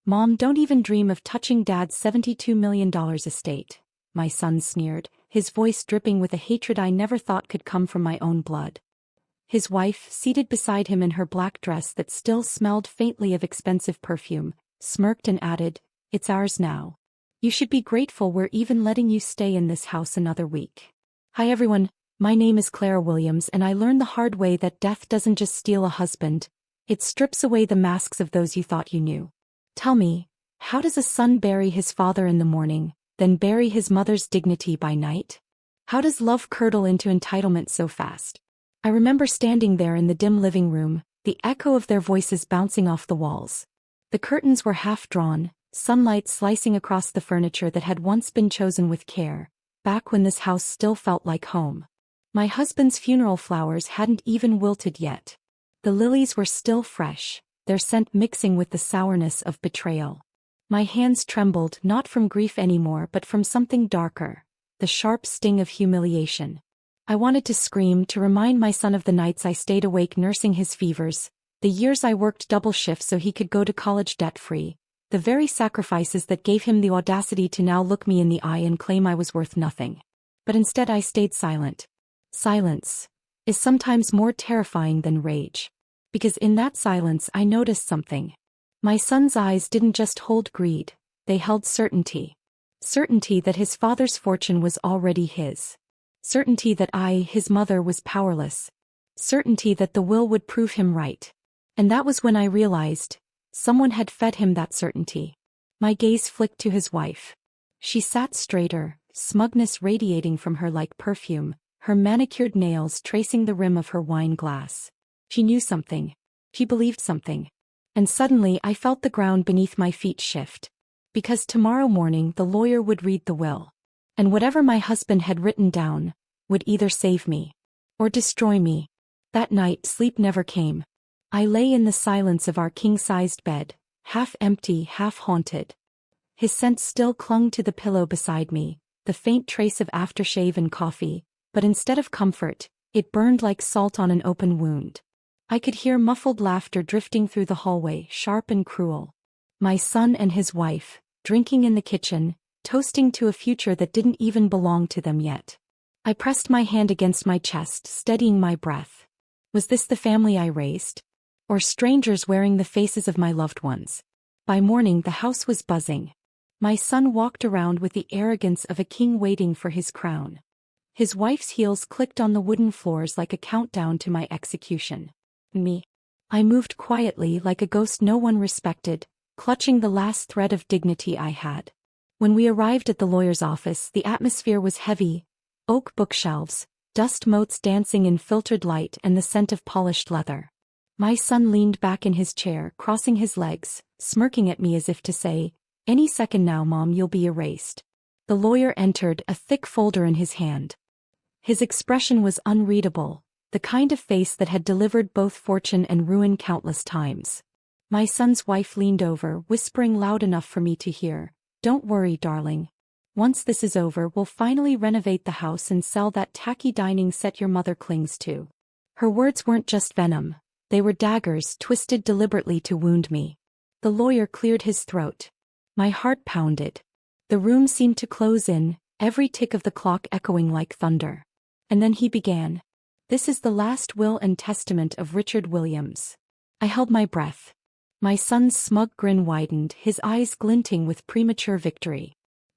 Mom, don't even dream of touching Dad's $72 million estate, my son sneered, his voice dripping with a hatred I never thought could come from my own blood. His wife, seated beside him in her black dress that still smelled faintly of expensive perfume, smirked and added, "It's ours now. You should be grateful we're even letting you stay in this house another week." Hi everyone, my name is Clara Williams and I learned the hard way that death doesn't just steal a husband, it strips away the masks of those you thought you knew. Tell me, how does a son bury his father in the morning, then bury his mother's dignity by night? How does love curdle into entitlement so fast? I remember standing there in the dim living room, the echo of their voices bouncing off the walls. The curtains were half drawn, sunlight slicing across the furniture that had once been chosen with care, back when this house still felt like home. My husband's funeral flowers hadn't even wilted yet. The lilies were still fresh, their scent mixing with the sourness of betrayal. My hands trembled not from grief anymore but from something darker, the sharp sting of humiliation. I wanted to scream to remind my son of the nights I stayed awake nursing his fevers, the years I worked double shifts so he could go to college debt-free, the very sacrifices that gave him the audacity to now look me in the eye and claim I was worth nothing. But instead I stayed silent. Silence is sometimes more terrifying than rage. Because in that silence I noticed something. My son's eyes didn't just hold greed, they held certainty. Certainty that his father's fortune was already his. Certainty that I, his mother, was powerless. Certainty that the will would prove him right. And that was when I realized, someone had fed him that certainty. My gaze flicked to his wife. She sat straighter, smugness radiating from her like perfume, her manicured nails tracing the rim of her wine glass. She knew something. She believed something. And suddenly I felt the ground beneath my feet shift. Because tomorrow morning the lawyer would read the will. And whatever my husband had written down, would either save me or destroy me. That night sleep never came. I lay in the silence of our king-sized bed, half empty, half haunted. His scent still clung to the pillow beside me, the faint trace of aftershave and coffee, but instead of comfort, it burned like salt on an open wound. I could hear muffled laughter drifting through the hallway, sharp and cruel. My son and his wife, drinking in the kitchen, toasting to a future that didn't even belong to them yet. I pressed my hand against my chest, steadying my breath. Was this the family I raised? Or strangers wearing the faces of my loved ones? By morning the house was buzzing. My son walked around with the arrogance of a king waiting for his crown. His wife's heels clicked on the wooden floors like a countdown to my execution. Me. I moved quietly like a ghost no one respected, clutching the last thread of dignity I had. When we arrived at the lawyer's office, the atmosphere was heavy. Oak bookshelves, dust motes dancing in filtered light and the scent of polished leather. My son leaned back in his chair, crossing his legs, smirking at me as if to say, "Any second now, Mom, you'll be erased." The lawyer entered, a thick folder in his hand. His expression was unreadable, the kind of face that had delivered both fortune and ruin countless times. My son's wife leaned over, whispering loud enough for me to hear, "Don't worry, darling. Once this is over, we'll finally renovate the house and sell that tacky dining set your mother clings to." Her words weren't just venom. They were daggers twisted deliberately to wound me. The lawyer cleared his throat. My heart pounded. The room seemed to close in, every tick of the clock echoing like thunder. And then he began. "This is the last will and testament of Richard Williams." I held my breath. My son's smug grin widened, his eyes glinting with premature victory.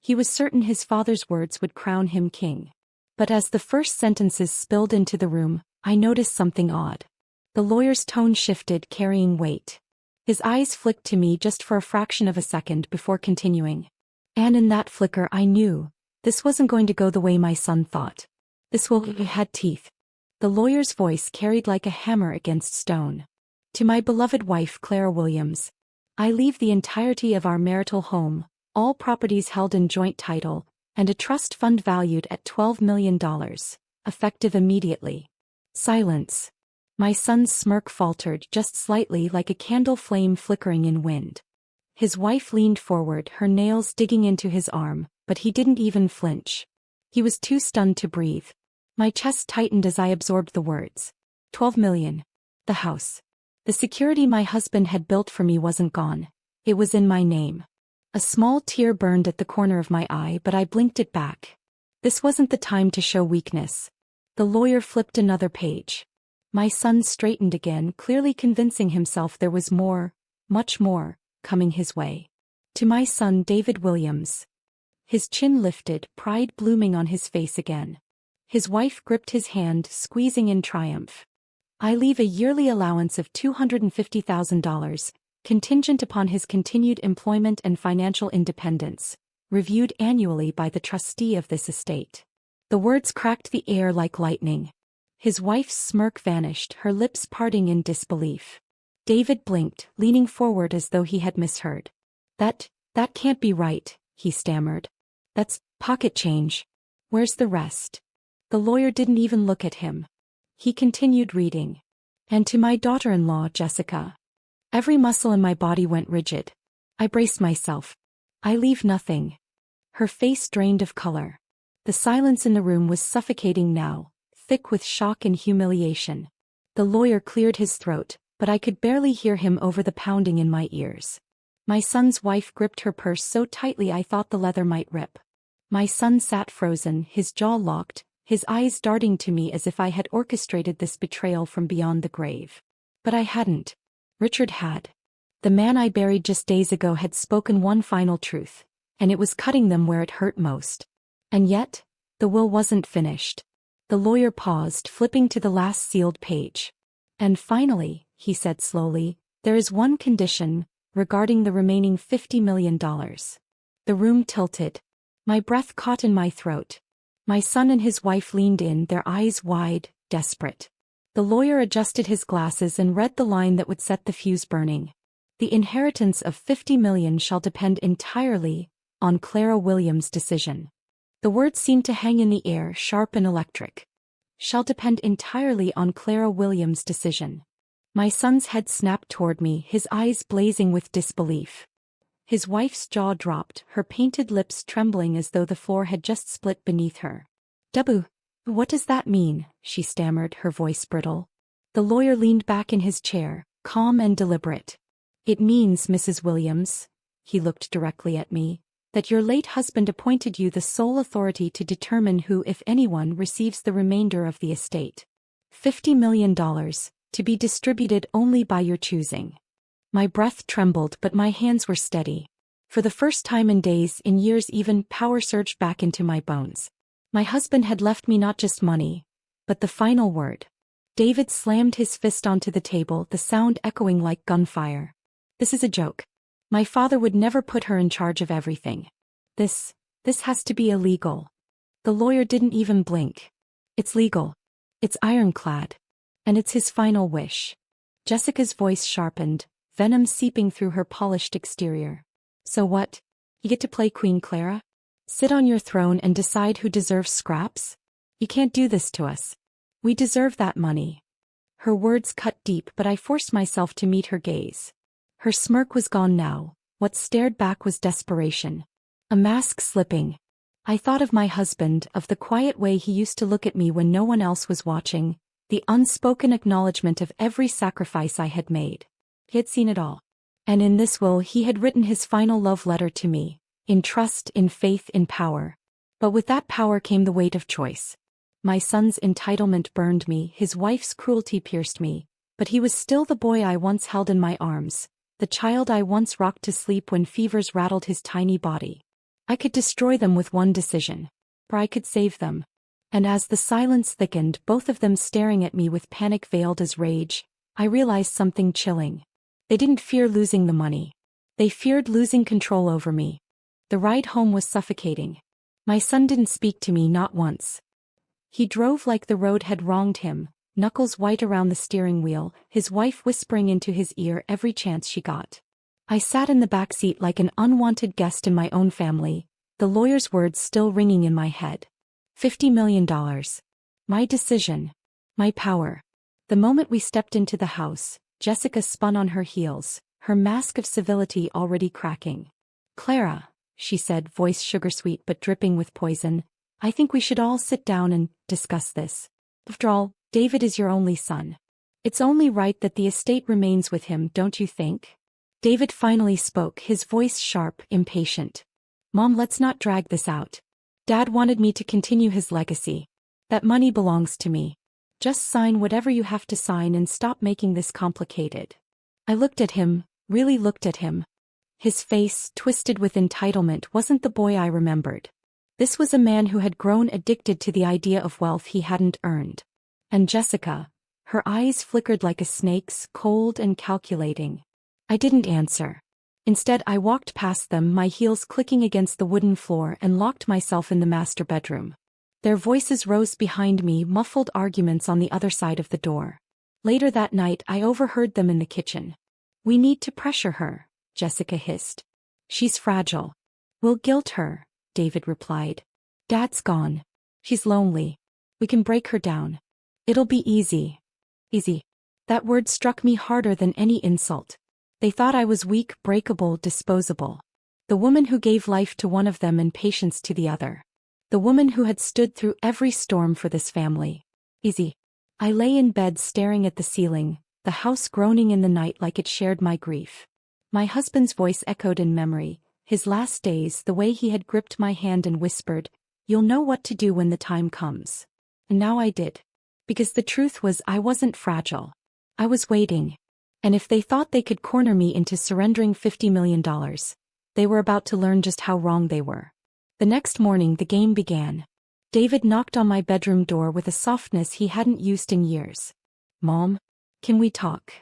He was certain his father's words would crown him king. But as the first sentences spilled into the room, I noticed something odd. The lawyer's tone shifted, carrying weight. His eyes flicked to me just for a fraction of a second before continuing. And in that flicker I knew, this wasn't going to go the way my son thought. This will had teeth. The lawyer's voice carried like a hammer against stone. "To my beloved wife Clara Williams, I leave the entirety of our marital home, all properties held in joint title, and a trust fund valued at $12 million, effective immediately." Silence. My son's smirk faltered just slightly like a candle flame flickering in wind. His wife leaned forward, her nails digging into his arm, but he didn't even flinch. He was too stunned to breathe. My chest tightened as I absorbed the words. 12 million. The house. The security my husband had built for me wasn't gone. It was in my name. A small tear burned at the corner of my eye, but I blinked it back. This wasn't the time to show weakness. The lawyer flipped another page. My son straightened again, clearly convincing himself there was more, much more, coming his way. To my son David Williams. His chin lifted, pride blooming on his face again. His wife gripped his hand, squeezing in triumph. I leave a yearly allowance of $250,000, contingent upon his continued employment and financial independence, reviewed annually by the trustee of this estate. The words cracked the air like lightning. His wife's smirk vanished, her lips parting in disbelief. David blinked, leaning forward as though he had misheard. That can't be right, he stammered. That's pocket change. Where's the rest? The lawyer didn't even look at him. He continued reading. And to my daughter-in-law, Jessica. Every muscle in my body went rigid. I braced myself. I leave nothing. Her face drained of color. The silence in the room was suffocating now, thick with shock and humiliation. The lawyer cleared his throat, but I could barely hear him over the pounding in my ears. My son's wife gripped her purse so tightly I thought the leather might rip. My son sat frozen, his jaw locked, his eyes darting to me as if I had orchestrated this betrayal from beyond the grave. But I hadn't. Richard had. The man I buried just days ago had spoken one final truth, and it was cutting them where it hurt most. And yet, the will wasn't finished. The lawyer paused, flipping to the last sealed page. And finally, he said slowly, there is one condition, regarding the remaining $50 million. The room tilted. My breath caught in my throat. My son and his wife leaned in, their eyes wide, desperate. The lawyer adjusted his glasses and read the line that would set the fuse burning. The inheritance of $50 million shall depend entirely on Clara Williams' decision. The words seemed to hang in the air, sharp and electric. Shall depend entirely on Clara Williams' decision. My son's head snapped toward me, his eyes blazing with disbelief. His wife's jaw dropped, her painted lips trembling as though the floor had just split beneath her. "Dabu, what does that mean?" she stammered, her voice brittle. The lawyer leaned back in his chair, calm and deliberate. "It means, Mrs. Williams," he looked directly at me, "that your late husband appointed you the sole authority to determine who, if anyone, receives the remainder of the estate. $50 million, to be distributed only by your choosing." My breath trembled, but my hands were steady. For the first time in days, in years even, power surged back into my bones. My husband had left me not just money, but the final word. David slammed his fist onto the table, the sound echoing like gunfire. "This is a joke. My father would never put her in charge of everything. This has to be illegal." The lawyer didn't even blink. "It's legal. It's ironclad. And it's his final wish." Jessica's voice sharpened, venom seeping through her polished exterior. "So what? You get to play Queen Clara? Sit on your throne and decide who deserves scraps? You can't do this to us. We deserve that money." Her words cut deep, but I forced myself to meet her gaze. Her smirk was gone now. What stared back was desperation. A mask slipping. I thought of my husband, of the quiet way he used to look at me when no one else was watching, the unspoken acknowledgement of every sacrifice I had made. He had seen it all. And in this will he had written his final love letter to me, in trust, in faith, in power. But with that power came the weight of choice. My son's entitlement burned me, his wife's cruelty pierced me, but he was still the boy I once held in my arms, the child I once rocked to sleep when fevers rattled his tiny body. I could destroy them with one decision, or I could save them. And as the silence thickened, both of them staring at me with panic veiled as rage, I realized something chilling. They didn't fear losing the money. They feared losing control over me. The ride home was suffocating. My son didn't speak to me, not once. He drove like the road had wronged him, knuckles white around the steering wheel, his wife whispering into his ear every chance she got. I sat in the back seat like an unwanted guest in my own family, the lawyer's words still ringing in my head. $50 million. My decision. My power. The moment we stepped into the house, Jessica spun on her heels, her mask of civility already cracking. "Clara," she said, voice sugar-sweet but dripping with poison, "I think we should all sit down and discuss this. After all, David is your only son. It's only right that the estate remains with him, don't you think?" David finally spoke, his voice sharp, impatient. Mom, let's not drag this out. Dad wanted me to continue his legacy. That money belongs to me. Just sign whatever you have to sign and stop making this complicated. I looked at him, really looked at him. His face, twisted with entitlement, wasn't the boy I remembered. This was a man who had grown addicted to the idea of wealth he hadn't earned. And Jessica, her eyes flickered like a snake's, cold and calculating. I didn't answer. Instead, I walked past them, my heels clicking against the wooden floor, and locked myself in the master bedroom. Their voices rose behind me, muffled arguments on the other side of the door. Later that night, I overheard them in the kitchen. We need to pressure her, Jessica hissed. She's fragile. We'll guilt her, David replied. Dad's gone. She's lonely. We can break her down. It'll be easy. Easy. That word struck me harder than any insult. They thought I was weak, breakable, disposable. The woman who gave life to one of them and patience to the other. The woman who had stood through every storm for this family. Easy. I lay in bed staring at the ceiling, the house groaning in the night like it shared my grief. My husband's voice echoed in memory, his last days, the way he had gripped my hand and whispered, "You'll know what to do when the time comes." And now I did. Because the truth was, I wasn't fragile. I was waiting. And if they thought they could corner me into surrendering $50 million, they were about to learn just how wrong they were. The next morning the game began. David knocked on my bedroom door with a softness he hadn't used in years. Mom, can we talk?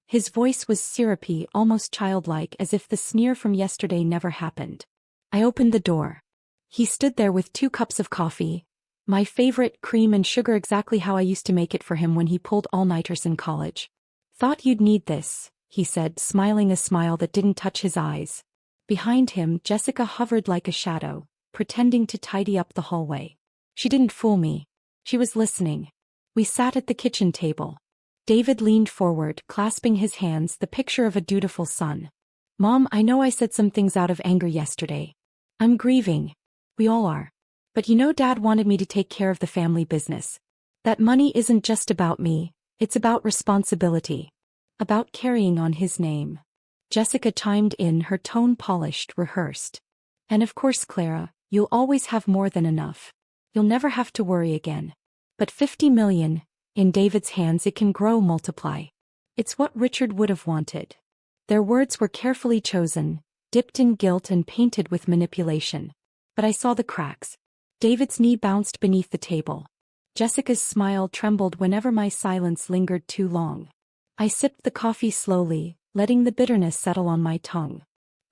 His voice was syrupy, almost childlike, as if the sneer from yesterday never happened. I opened the door. He stood there with 2 cups of coffee, my favorite, cream and sugar, exactly how I used to make it for him when he pulled all-nighters in college. Thought you'd need this, he said, smiling a smile that didn't touch his eyes. Behind him, Jessica hovered like a shadow, pretending to tidy up the hallway. She didn't fool me. She was listening. We sat at the kitchen table. David leaned forward, clasping his hands, the picture of a dutiful son. Mom, I know I said some things out of anger yesterday. I'm grieving. We all are. But you know, Dad wanted me to take care of the family business. That money isn't just about me. It's about responsibility. About carrying on his name. Jessica chimed in, her tone polished, rehearsed. And of course, Clara, you'll always have more than enough. You'll never have to worry again. But $50 million, in David's hands, it can grow, multiply. It's what Richard would have wanted. Their words were carefully chosen, dipped in guilt and painted with manipulation. But I saw the cracks. David's knee bounced beneath the table. Jessica's smile trembled whenever my silence lingered too long. I sipped the coffee slowly, letting the bitterness settle on my tongue.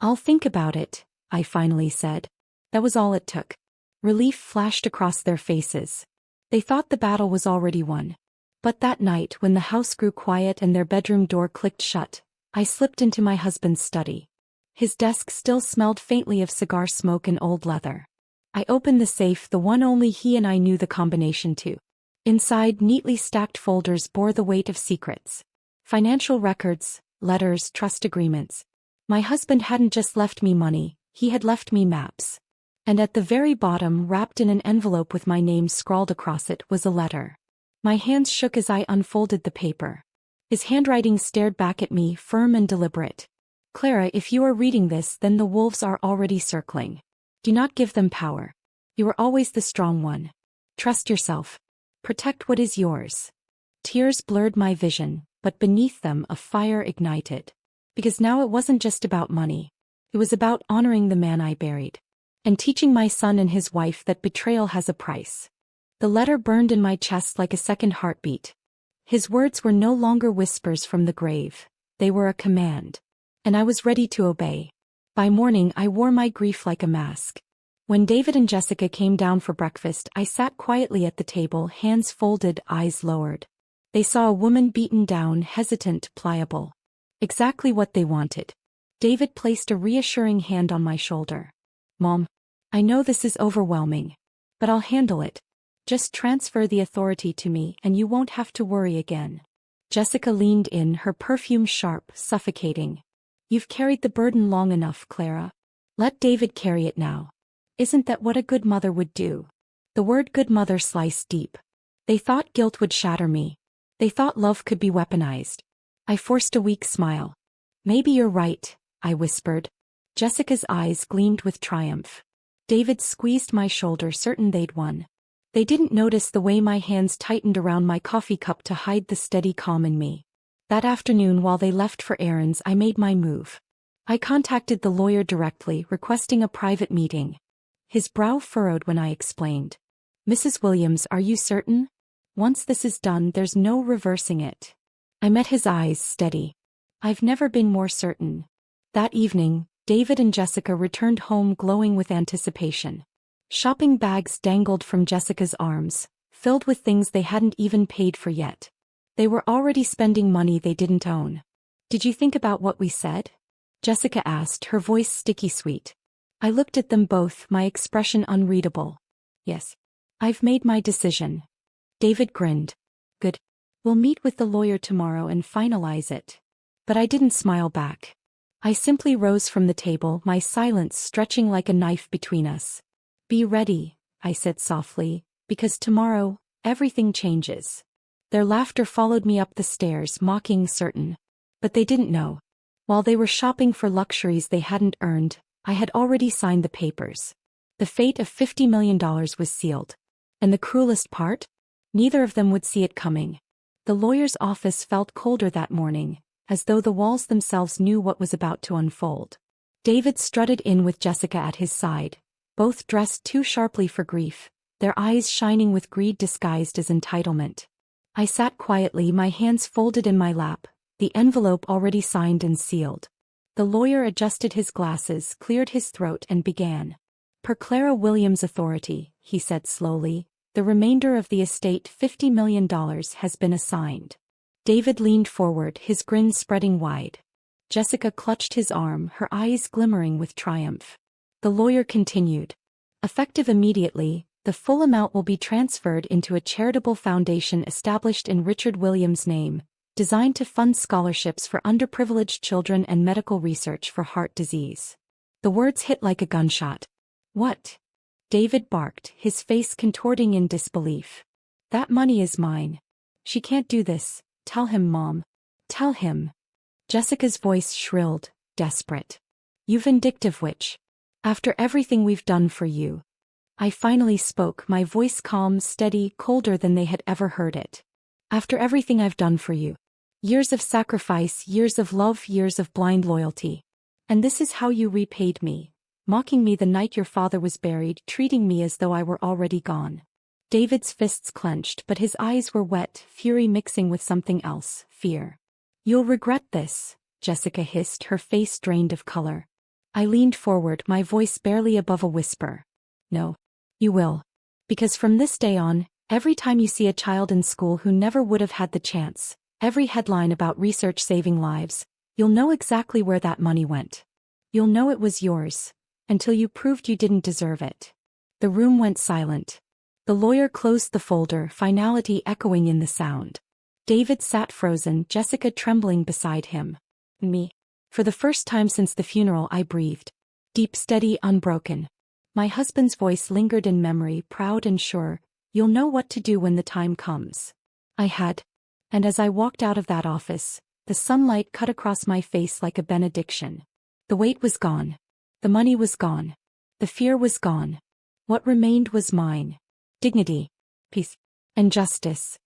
I'll think about it, I finally said. That was all it took. Relief flashed across their faces. They thought the battle was already won. But that night, when the house grew quiet and their bedroom door clicked shut, I slipped into my husband's study. His desk still smelled faintly of cigar smoke and old leather. I opened the safe, the one only he and I knew the combination to. Inside, neatly stacked folders bore the weight of secrets. Financial records, letters, trust agreements. My husband hadn't just left me money, he had left me maps. And at the very bottom, wrapped in an envelope with my name scrawled across it, was a letter. My hands shook as I unfolded the paper. His handwriting stared back at me, firm and deliberate. Clara, if you are reading this, then the wolves are already circling. Do not give them power. You are always the strong one. Trust yourself. Protect what is yours. Tears blurred my vision, but beneath them a fire ignited. Because now it wasn't just about money. It was about honoring the man I buried. And teaching my son and his wife that betrayal has a price. The letter burned in my chest like a second heartbeat. His words were no longer whispers from the grave. They were a command. And I was ready to obey. By morning I wore my grief like a mask. When David and Jessica came down for breakfast, I sat quietly at the table, hands folded, eyes lowered. They saw a woman beaten down, hesitant, pliable. Exactly what they wanted. David placed a reassuring hand on my shoulder. Mom, I know this is overwhelming. But I'll handle it. Just transfer the authority to me and you won't have to worry again. Jessica leaned in, her perfume sharp, suffocating. You've carried the burden long enough, Clara. Let David carry it now. Isn't that what a good mother would do? The word good mother sliced deep. They thought guilt would shatter me. They thought love could be weaponized. I forced a weak smile. Maybe you're right, I whispered. Jessica's eyes gleamed with triumph. David squeezed my shoulder, certain they'd won. They didn't notice the way my hands tightened around my coffee cup to hide the steady calm in me. That afternoon, while they left for errands, I made my move. I contacted the lawyer directly, requesting a private meeting. His brow furrowed when I explained. Mrs. Williams, are you certain? Once this is done, there's no reversing it. I met his eyes, steady. I've never been more certain. That evening, David and Jessica returned home glowing with anticipation. Shopping bags dangled from Jessica's arms, filled with things they hadn't even paid for yet. They were already spending money they didn't own. Did you think about what we said? Jessica asked, her voice sticky sweet. I looked at them both, my expression unreadable. Yes. I've made my decision. David grinned. Good. We'll meet with the lawyer tomorrow and finalize it. But I didn't smile back. I simply rose from the table, my silence stretching like a knife between us. Be ready, I said softly, because tomorrow, everything changes. Their laughter followed me up the stairs, mocking certain. But they didn't know. While they were shopping for luxuries they hadn't earned, I had already signed the papers. The fate of $50 million was sealed. And the cruelest part? Neither of them would see it coming. The lawyer's office felt colder that morning, as though the walls themselves knew what was about to unfold. David strutted in with Jessica at his side, both dressed too sharply for grief, their eyes shining with greed disguised as entitlement. I sat quietly, my hands folded in my lap, the envelope already signed and sealed. The lawyer adjusted his glasses, cleared his throat and began. Per Clara Williams' authority, he said slowly, the remainder of the estate, $50 million, has been assigned. David leaned forward, his grin spreading wide. Jessica clutched his arm, her eyes glimmering with triumph. The lawyer continued. Effective immediately, the full amount will be transferred into a charitable foundation established in Richard Williams' name, designed to fund scholarships for underprivileged children and medical research for heart disease. The words hit like a gunshot. What? David barked, his face contorting in disbelief. That money is mine. She can't do this. Tell him, Mom. Tell him. Jessica's voice shrilled, desperate. You vindictive witch. After everything we've done for you. I finally spoke, my voice calm, steady, colder than they had ever heard it. After everything I've done for you. Years of sacrifice, years of love, years of blind loyalty. And this is how you repaid me. Mocking me the night your father was buried, treating me as though I were already gone. David's fists clenched, but his eyes were wet, fury mixing with something else, fear. You'll regret this, Jessica hissed, her face drained of color. I leaned forward, my voice barely above a whisper. No. You will. Because from this day on, every time you see a child in school who never would have had the chance, every headline about research saving lives, you'll know exactly where that money went. You'll know it was yours. Until you proved you didn't deserve it. The room went silent. The lawyer closed the folder, finality echoing in the sound. David sat frozen, Jessica trembling beside him. Me. For the first time since the funeral I breathed. Deep, steady, unbroken. My husband's voice lingered in memory, proud and sure. You'll know what to do when the time comes. I had. And as I walked out of that office, the sunlight cut across my face like a benediction. The weight was gone. The money was gone. The fear was gone. What remained was mine. Dignity, peace, and justice.